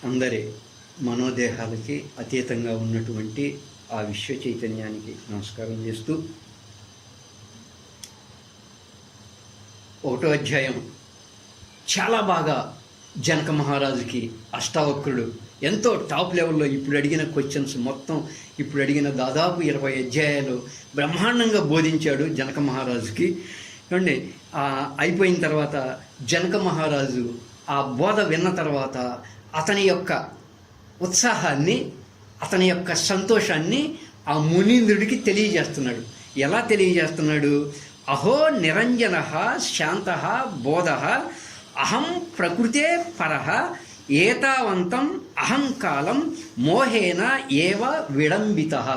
అందరి మనోదేహాలకి అతీతంగా ఉన్నటువంటి ఆ విశ్వ చైతన్యానికి నమస్కారం చేస్తూ 1వ అధ్యాయం చాలా బాగా జనక మహారాజుకి అష్టావక్రుడు ఎంతో టాప్ లెవెల్లో ఇప్పుడు అడిగిన క్వశ్చన్స్ మొత్తం ఇప్పుడు అడిగిన దాదాపు 20 అధ్యాయాలు బ్రహ్మాండంగా బోధించాడు జనక మహారాజుకి. చూడండి, అయిపోయిన తర్వాత జనక మహారాజు ఆ బోధ విన్న తర్వాత అతని యొక్క ఉత్సాహాన్ని, అతని యొక్క సంతోషాన్ని ఆ మునీంద్రుడికి తెలియజేస్తున్నాడు. ఎలా తెలియజేస్తున్నాడు? అహో నిరంజన శాంత బోధ అహం ప్రకృతే పరః ఏతావంతం అహంకాలం మోహేన ఏవ విడంబితః.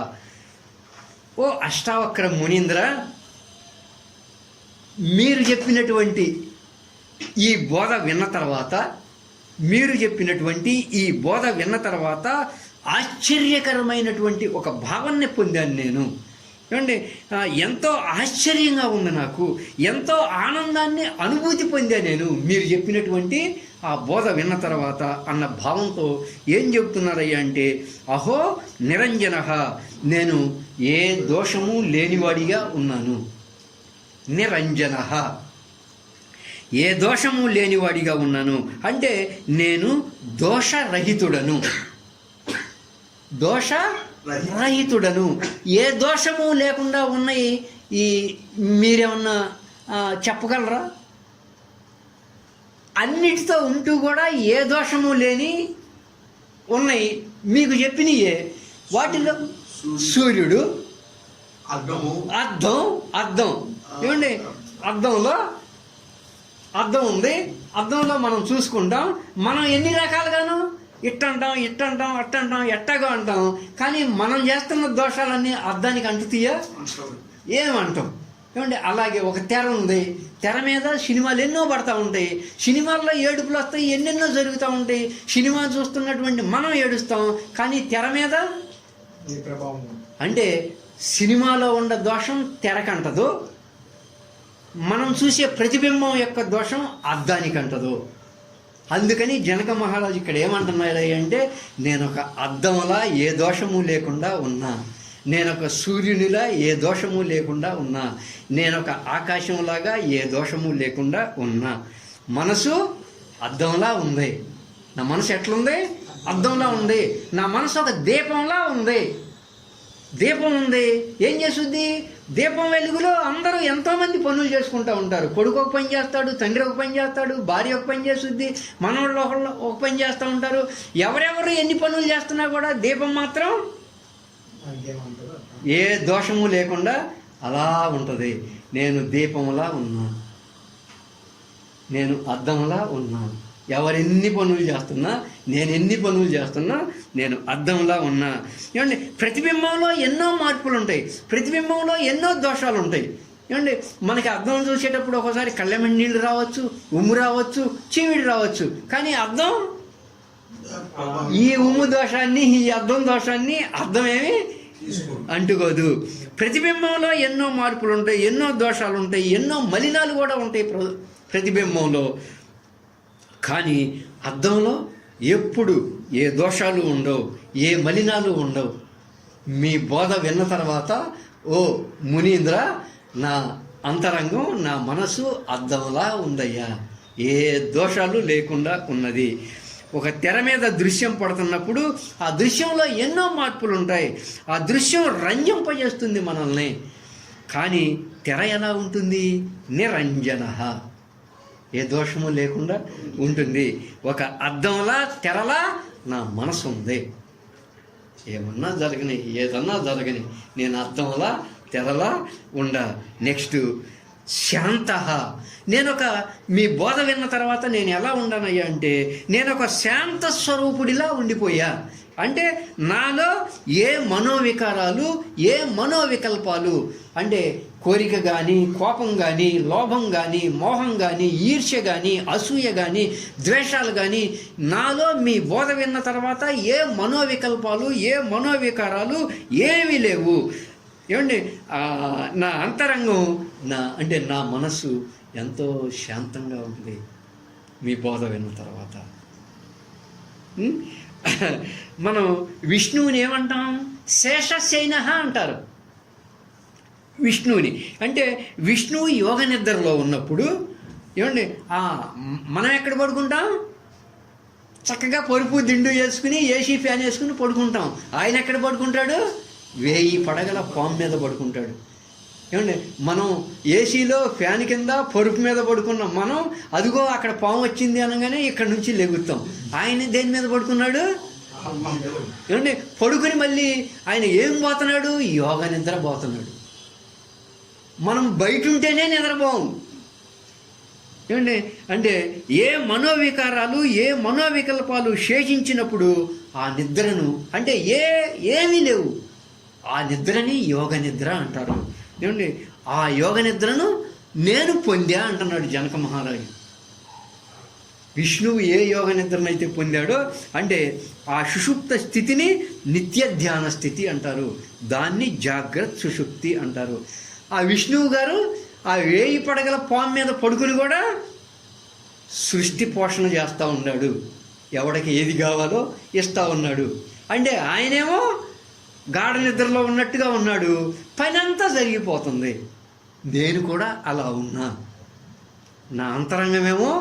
ఓ అష్టావక్ర మునీంద్ర, మీరు చెప్పినటువంటి ఈ బోధ విన్న తర్వాత ఆశ్చర్యకరమైనటువంటి ఒక భావాన్ని పొందాను నేను. ఏమండి, ఎంతో ఆశ్చర్యంగా ఉంది, నాకు ఎంతో ఆనందాన్ని అనుభూతి పొందా నేను మీరు చెప్పినటువంటి ఆ బోధ విన్న తర్వాత అన్న భావంతో ఏం చెప్తున్నారయ్యా అంటే, అహో నిరంజన, నేను ఏ దోషము లేనివాడిగా ఉన్నాను. నిరంజన, ఏ దోషము లేనివాడిగా ఉన్నాను అంటే నేను దోషరహితుడను. దోషరహితుడను, ఏ దోషము లేకుండా ఉన్నాయి. ఈ మీరేమన్నా చెప్పగలరా? అన్నిటితో ఉంటూ కూడా ఏ దోషము లేని ఉన్నాయి మీకు చెప్పినయే. వాటిలో సూర్యుడు, అద్దం ఏమండి, అద్దం ఉంది. అద్దంలో మనం చూసుకుంటాం. మనం ఎన్ని రకాలుగాను ఇట్టంటాం, అట్టంటాం, ఎట్టగా అంటాం. కానీ మనం చేస్తున్న దోషాలన్నీ అద్దానికి అంటుతాయా? ఏమంటాం? ఏమంటే అలాగే ఒక తెర ఉంది. తెర మీద సినిమాలు ఎన్నో పడతా ఉంటాయి. సినిమాల్లో ఏడుపులు వస్తాయి, ఎన్నెన్నో జరుగుతూ ఉంటాయి. సినిమా చూస్తున్నటువంటి మనం ఏడుస్తాం, కానీ తెర మీద అంటే సినిమాలో ఉన్న దోషం తెరకంటదు, మనం చూసే ప్రతిబింబం యొక్క దోషం అద్దానికి అంటదు. అందుకని జనక మహారాజు ఇక్కడ ఏమంటున్నాడు అంటే, నేను ఒక అద్దంలా ఏ దోషము లేకుండా ఉన్నా, నేనొక సూర్యునిలా ఏ దోషము లేకుండా ఉన్నా, నేనొక ఆకాశంలాగా ఏ దోషము లేకుండా ఉన్నా. మనసు అద్దంలా ఉంది. నా మనసు ఎట్లుంది? అద్దంలా ఉంది. నా మనసు ఒక దీపంలా ఉంది. దీపం ఉంది, ఏం చేస్తుంది? దీపం వెలుగులో అందరూ ఎంతోమంది పనులు చేసుకుంటూ ఉంటారు. కొడుకు ఒక పని చేస్తాడు, తండ్రి ఒక పని చేస్తాడు, భార్య ఒక పని చేస్తుంది, మనవాళ్ళు ఒక పని చేస్తూ ఉంటారు. ఎవరెవరు ఎన్ని పనులు చేస్తున్నా కూడా దీపం మాత్రం ఏ దోషము లేకుండా అలా ఉంటుంది. నేను దీపంలా ఉన్నా, నేను అద్దంలా ఉన్నాను. ఎవరెన్ని పనులు చేస్తున్నా, నేను ఎన్ని పనులు చేస్తున్నా, నేను అద్దంలా ఉన్నా. ఏమండి, ప్రతిబింబంలో ఎన్నో మార్పులు ఉంటాయి, ప్రతిబింబంలో ఎన్నో దోషాలు ఉంటాయి. ఏమండి, మనకి అద్దం చూసేటప్పుడు ఒకసారి కళ్ళెమని నీళ్ళు రావచ్చు, ఉమ్ము రావచ్చు, చీమిడి రావచ్చు. కానీ అద్దం ఈ ఉమ్ము దోషాన్ని, ఈ అద్దం దోషాన్ని అద్దమేమి అంటుకోదు. ప్రతిబింబంలో ఎన్నో మార్పులు ఉంటాయి, ఎన్నో దోషాలు ఉంటాయి, ఎన్నో మలినాలు కూడా ఉంటాయి ప్రతిబింబంలో. కానీ అద్దంలో ఎప్పుడు ఏ దోషాలు ఉండవు, ఏ మలినాలు ఉండవు. మీ బోధ విన్న తర్వాత, ఓ మునీంద్ర, నా అంతరంగం, నా మనసు అద్దంలా ఉందయ్యా, ఏ దోషాలు లేకుండా ఉన్నది. ఒక తెర మీద దృశ్యం పడుతున్నప్పుడు ఆ దృశ్యంలో ఎన్నో మార్పులు ఉంటాయి. ఆ దృశ్యం రంజింపజేస్తుంది మనల్ని. కానీ తెర ఎలా ఉంటుంది? నిరంజన, ఏ దోషము లేకుండా ఉంటుంది. ఒక అద్దంలా, తెరలా నా మనసు ఉంది. ఏమన్నా జరగని, ఏదన్నా జరగని, నేను అద్దంలా, తెరలా ఉండ. నెక్స్ట్ శాంత, నేనొక మీ బోధ విన్న తర్వాత నేను ఎలా ఉండనయ్యా అంటే, నేను ఒక శాంత స్వరూపుడిలా ఉండిపోయా. అంటే నాలో ఏ మనోవికారాలు, ఏ మనోవికల్పాలు అంటే కోరిక కానీ, కోపం కానీ, లోభం కానీ, మోహం కానీ, ఈర్ష్య కానీ, అసూయ కానీ, ద్వేషాలు కానీ, నాలో మీ బోధ విన్న తర్వాత ఏ మనోవికల్పాలు, ఏ మనోవికారాలు ఏమీ లేవు. ఏమండి, నా అంతరంగం, నా మనసు ఎంతో శాంతంగా ఉంది మీ బోధ విన్న తర్వాత. ఉం? మనం విష్ణువుని ఏమంటాం? శేషశయన అంటారు విష్ణువుని. అంటే విష్ణువు యోగ నిద్రలో ఉన్నప్పుడు ఏమండి మనం ఎక్కడ పడుకుంటాం? చక్కగా పరుపు దిండు వేసుకుని ఏసీ ఫ్యాన్ వేసుకుని పడుకుంటాం. ఆయన ఎక్కడ పడుకుంటాడు? 1000 పడగల పాము మీద పడుకుంటాడు. ఏమండి మనం ఏసీలో ఫ్యాన్ కింద పరుపు మీద పడుకున్నాం. మనం అదిగో అక్కడ పాము వచ్చింది అనగానే ఇక్కడ నుంచి లెగుతాం. ఆయన దేని మీద పడుకున్నాడు? ఏమండి పడుకుని మళ్ళీ ఆయన ఏం పోతున్నాడు? యోగ నిద్ర పోతున్నాడు. మనం బయట ఉంటేనే నిద్రపోం. ఏమండి అంటే ఏ మనోవికారాలు ఏ మనోవికల్పాలు శేషించినప్పుడు ఆ నిద్రను అంటే ఏమీ లేవు, ఆ నిద్రని యోగ నిద్ర అంటారు. ఏమండి ఆ యోగ నిద్రను నేను పొందా అంటున్నాడు జనక మహారాజు. విష్ణువు ఏ యోగ నిద్రనైతే పొందాడో అంటే ఆ సుషుప్త స్థితిని నిత్య ధ్యాన స్థితి అంటారు. దాన్ని జాగ్రత్త సుషుప్తి అంటారు. ఆ విష్ణువు గారు ఆ 1000 పడగల పాము మీద పడుకుని కూడా సృష్టి పోషణ చేస్తూ ఉన్నాడు. ఎవడికి ఏది కావాలో ఇస్తూ ఉన్నాడు. అంటే ఆయనేమో గాఢ నిద్రలో ఉన్నట్టుగా ఉన్నాడు, పని అంతా జరిగిపోతుంది. నేను కూడా అలా ఉన్నా. నా అంతరంగమేమో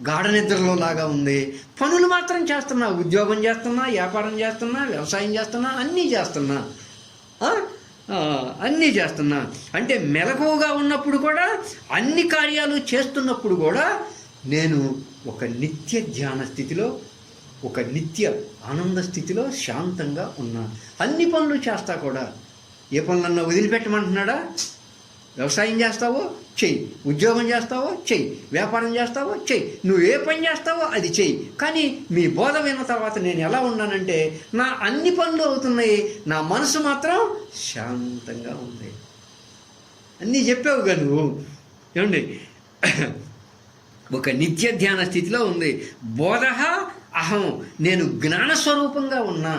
గాఢ నిద్రలో లాగా ఉంది, పనులు మాత్రం చేస్తున్నా. ఉద్యోగం చేస్తున్నా, వ్యాపారం చేస్తున్నా, వ్యవసాయం చేస్తున్నా, అన్నీ చేస్తున్నా. అంటే మెలకువగా ఉన్నప్పుడు కూడా అన్ని కార్యాలు చేస్తున్నప్పుడు కూడా నేను ఒక నిత్య ధ్యాన స్థితిలో, ఒక నిత్య ఆనంద స్థితిలో శాంతంగా ఉన్నా. అన్ని పనులు చేస్తా కూడా. ఏ పనులన్నా వదిలిపెట్టమంటున్నాడా? వ్యవసాయం చేస్తావో చెయ్యి, ఉద్యోగం చేస్తావో చెయ్యి, వ్యాపారం చేస్తావో చెయ్యి, నువ్వు ఏ పని చేస్తావో అది చెయ్యి. కానీ మీ బోధ విన్న తర్వాత నేను ఎలా ఉన్నానంటే నా అన్ని పనులు అవుతున్నాయి, నా మనసు మాత్రం శాంతంగా ఉంది. అన్నీ చెప్పావుగా నువ్వు. ఏమండి ఒక నిత్య ధ్యాన స్థితిలో ఉంది. బోధ అహం, నేను జ్ఞానస్వరూపంగా ఉన్నా,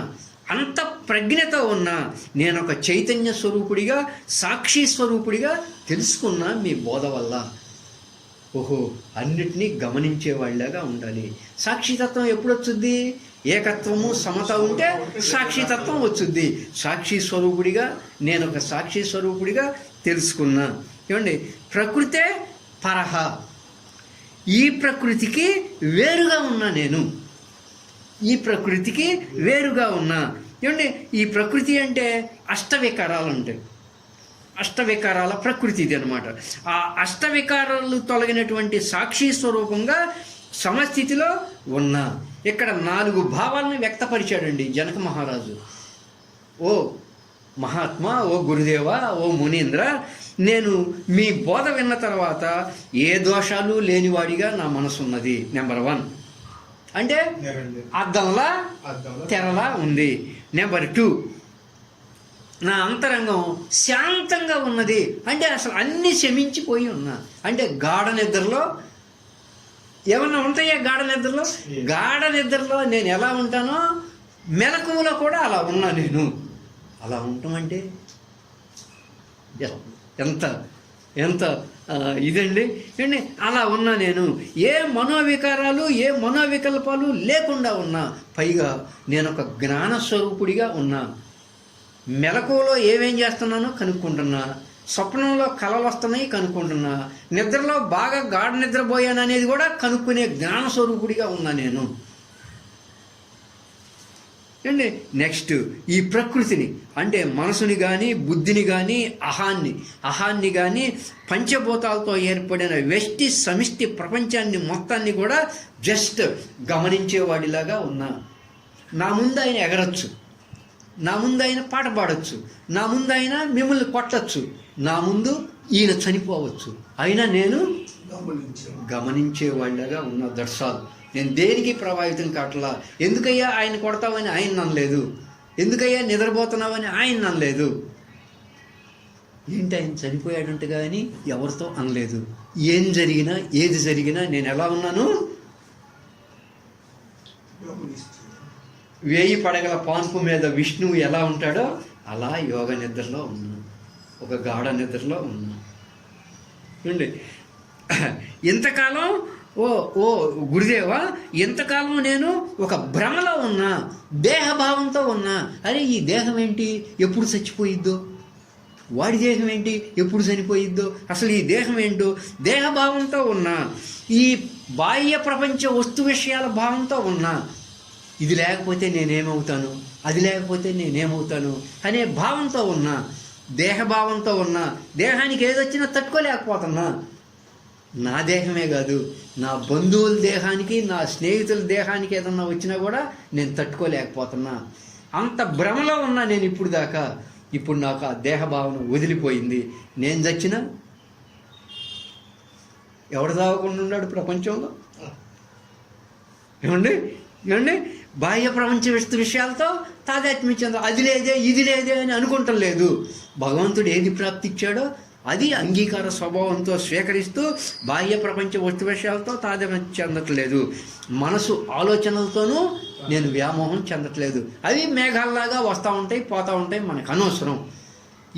అంత ప్రజ్ఞతో ఉన్నా. నేను ఒక చైతన్య స్వరూపుడిగా, సాక్షి స్వరూపుడిగా తెలుసుకున్నా మీ బోధ వల్ల. ఓహో, అన్నిటినీ గమనించేవాళ్ళగా ఉండాలి. సాక్షితత్వం ఎప్పుడు వచ్చుద్ది? ఏకత్వము సమత ఉంటే సాక్షితత్వం వచ్చుద్ది. సాక్షి స్వరూపుడిగా, నేను ఒక సాక్షి స్వరూపుడిగా తెలుసుకున్నా. ఏమండి ప్రకృతే పరహ, ఈ ప్రకృతికి వేరుగా ఉన్నా. నేను ఈ ప్రకృతికి వేరుగా ఉన్నా. ఏమండి ఈ ప్రకృతి అంటే అష్టవికారాలు ఉంటాయి. అష్టవికారాల ప్రకృతి ఇది అనమాట. ఆ అష్టవికారాలు తొలగినటువంటి సాక్షి స్వరూపంగా సమస్థితిలో ఉన్నా. ఇక్కడ 4 భావాలను వ్యక్తపరిచాడండి జనక మహారాజు. ఓ మహాత్మా, ఓ గురుదేవా, ఓ మునీంద్ర, నేను మీ బోధ విన్న తర్వాత ఏ దోషాలు లేనివాడిగా నా మనసు ఉన్నది. నెంబర్ 1 అంటే అద్దంలా తెరలా ఉంది. నెంబర్ 2 నా అంతరంగం శాంతంగా ఉన్నది. అంటే అసలు అన్నీ శమించిపోయి ఉన్నా. అంటే గాఢ నిద్రలో ఏమన్నా ఉంటాయా? గాఢ నిద్రలో, గాఢ నిద్రలో నేను ఎలా ఉంటానో మెలకువలో కూడా అలా ఉన్నా. నేను అలా ఉంటామంటే ఎంత ఎంత ఇదండి. ఏంటి అలా ఉన్నా. నేను ఏ మనోవికారాలు ఏ మనోవికల్పాలు లేకుండా ఉన్నా. పైగా నేను ఒక జ్ఞానస్వరూపుడిగా ఉన్నా. మెలకువలో ఏమేం చేస్తున్నానో కనుక్కుంటున్నా, స్వప్నంలో కలలు వస్తున్నాయి కనుక్కుంటున్నా, నిద్రలో బాగా గాఢ నిద్రపోయాను అనేది కూడా కనుక్కునే జ్ఞానస్వరూపుడిగా ఉన్నా నేను. అండి నెక్స్ట్ ఈ ప్రకృతిని అంటే మనసుని కానీ బుద్ధిని కానీ అహాన్ని కానీ పంచభూతాలతో ఏర్పడిన వ్యష్టి సమిష్టి ప్రపంచాన్ని మొత్తాన్ని కూడా జస్ట్ గమనించేవాడిలాగా ఉన్నా. నా ముందు ఆయన ఎగరచ్చు, నా ముందు ఆయన పాట పాడచ్చు, నా ముందు ఆయన మిమ్మల్ని కొట్టచ్చు, నా ముందు ఈయన చనిపోవచ్చు, అయినా నేను గమనించేవాడిలాగా ఉన్న. దర్శాలు నేను దేనికి ప్రభావితం కావట్లా. ఎందుకయ్యా ఆయన కొడతావని ఆయన ననలేదు, ఎందుకయ్యా నిద్రపోతున్నావని ఆయన ననలేదు. ఏంటి ఆయన చనిపోయాడంట కానీ ఎవరితో అనలేదు. ఏం జరిగినా ఏది జరిగినా నేను ఎలా ఉన్నాను? 1000 పడగల పాన్పు మీద విష్ణువు ఎలా ఉంటాడో అలా యోగ నిద్రలో ఉన్నాను, ఒక గాఢ నిద్రలో ఉన్నాను. ఇంతకాలం ఓ ఓ గురుదేవా, ఇంతకాలం నేను ఒక భ్రమలో ఉన్నా, దేహభావంతో ఉన్నా. అరే ఈ దేహం ఏంటి, ఎప్పుడు చచ్చిపోయిద్దో, వాడి దేహం ఏంటి, ఎప్పుడు చనిపోయిద్దో, అసలు ఈ దేహం ఏంటో దేహభావంతో ఉన్నా, ఈ బాహ్య ప్రపంచ వస్తు విషయాల భావంతో ఉన్నా. ఇది లేకపోతే నేనేమవుతాను, అది లేకపోతే నేనేమవుతాను అనే భావంతో ఉన్నా, దేహభావంతో ఉన్నా. దేహానికి ఏదొచ్చినా తట్టుకోలేకపోతున్నా. నా దేహమే కాదు, నా బంధువుల దేహానికి, నా స్నేహితుల దేహానికి ఏదన్నా వచ్చినా కూడా నేను తట్టుకోలేకపోతున్నా. అంత భ్రమలో ఉన్నా నేను ఇప్పుడు దాకా. ఇప్పుడు నాకు ఆ దేహభావన వదిలిపోయింది. నేను చచ్చినా ఎవడు తాగకుండా ఉన్నాడు ప్రపంచంలో? ఏమండి ఏమండి బాహ్య ప్రపంచ విషయాలతో తాదాత్మ్యం చెందాలి. అది లేదే ఇది లేదే అని అనుకుంటం లేదు. భగవంతుడు ఏది ప్రాప్తిచ్చాడో అది అంగీకార స్వభావంతో స్వీకరిస్తూ బాహ్య ప్రపంచ వస్తు విషయాలతో తాదాత్మ్యం చెందట్లేదు. మనసు ఆలోచనలతోనూ నేను వ్యామోహం చెందట్లేదు. అవి మేఘాల్లాగా వస్తూ ఉంటాయి, పోతూ ఉంటాయి, మనకు అనవసరం.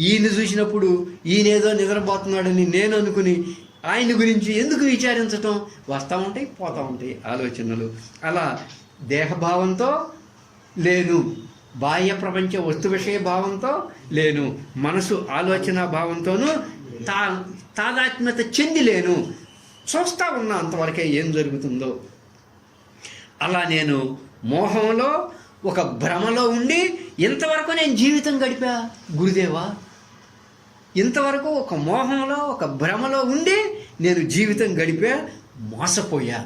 ఈయన చూసినప్పుడు ఈయనేదో నిద్రపోతున్నాడని నేను అనుకుని ఆయన గురించి ఎందుకు విచారించటం? వస్తూ ఉంటాయి, పోతూ ఉంటాయి ఆలోచనలు. అలా దేహభావంతో లేను, బాహ్య ప్రపంచ వస్తు విషయ భావంతో లేను, మనసు ఆలోచన భావంతోనూ తాదాత్మ్యత చెంది లేను. చూస్తూ ఉన్నా అంతవరకే ఏం జరుగుతుందో. అలా నేను మోహంలో ఒక భ్రమలో ఉండి ఇంతవరకు నేను జీవితం గడిపా గురుదేవా. ఇంతవరకు ఒక మోహంలో ఒక భ్రమలో ఉండి నేను జీవితం గడిపా, మోసపోయా.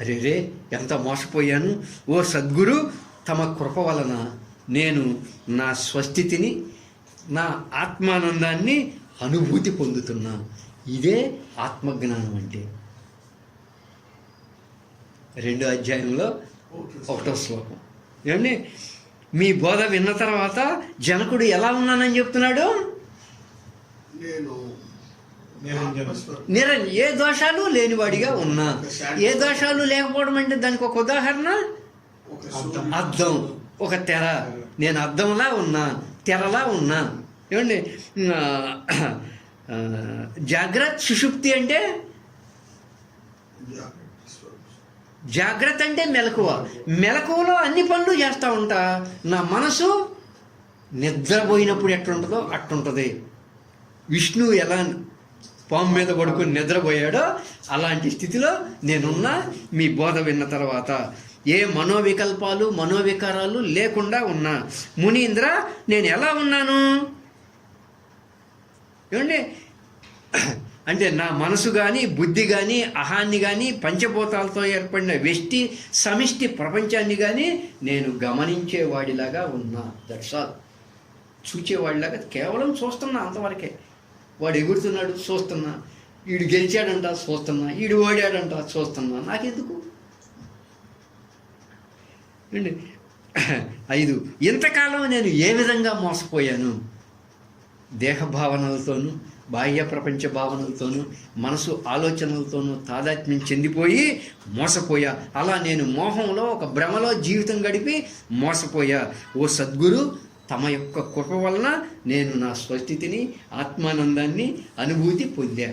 అరే ఎంత మోసపోయాను. ఓ సద్గురు, తమ కృప వలన నేను నా స్వస్థితిని, నా ఆత్మానందాన్ని అనుభూతి పొందుతున్నా. ఇదే ఆత్మజ్ఞానం అంటే. 2వ అధ్యాయంలో 1వ శ్లోకం. ఏమండి, మీ బోధ విన్న తర్వాత జనకుడు ఎలా ఉన్నానని చెప్తున్నాడు? ఏ దోషాలు లేనివాడిగా ఉన్నా. ఏ దోషాలు లేకపోవడం అంటే దానికి ఒక ఉదాహరణ అద్దం, ఒక తెర. నేను అద్దంలా ఉన్నా, తెరలా ఉన్నా. ఏమండి, జాగ్రత్త సుషుప్తి అంటే, జాగ్రత్త అంటే మెలకువ. మెలకువలో అన్ని పనులు చేస్తూ ఉంటా. నా మనసు నిద్రపోయినప్పుడు ఎట్లుంటుందో అట్లుంటుంది. విష్ణు ఎలా పాము మీద పడుకుని నిద్రపోయాడో అలాంటి స్థితిలో నేనున్నా మీ బోధ విన్న తర్వాత. ఏ మనోవికల్పాలు మనోవికారాలు లేకుండా ఉన్నా. మునీంద్ర, నేను ఎలా ఉన్నాను ఏమండి అంటే నా మనసు కానీ బుద్ధి కానీ అహాన్ని కానీ పంచభూతాలతో ఏర్పడిన వ్యష్టి సమిష్టి ప్రపంచాన్ని కానీ నేను గమనించేవాడిలాగా ఉన్నా. That's all. చూచేవాడిలాగా కేవలం చూస్తున్నా, అంతవరకే. వాడు ఎగురుతున్నాడు చూస్తున్నా, వీడు గెలిచాడంట చూస్తున్నా, వీడు ఓడాడంట చూస్తున్నా. నాకెందుకు? 5 ఇంతకాలం నేను ఏ విధంగా మోసపోయాను? దేహభావనలతోనూ బాహ్య ప్రపంచ భావనలతోనూ మనసు ఆలోచనలతోనూ తాదాత్మ్యం చెందిపోయి మోసపోయా. అలా నేను మోహంలో ఒక భ్రమలో జీవితం గడిపి మోసపోయా. ఓ సద్గురు, తమ యొక్క కృప వలన నేను నా స్వస్థితిని, ఆత్మానందాన్ని అనుభూతి పొందా.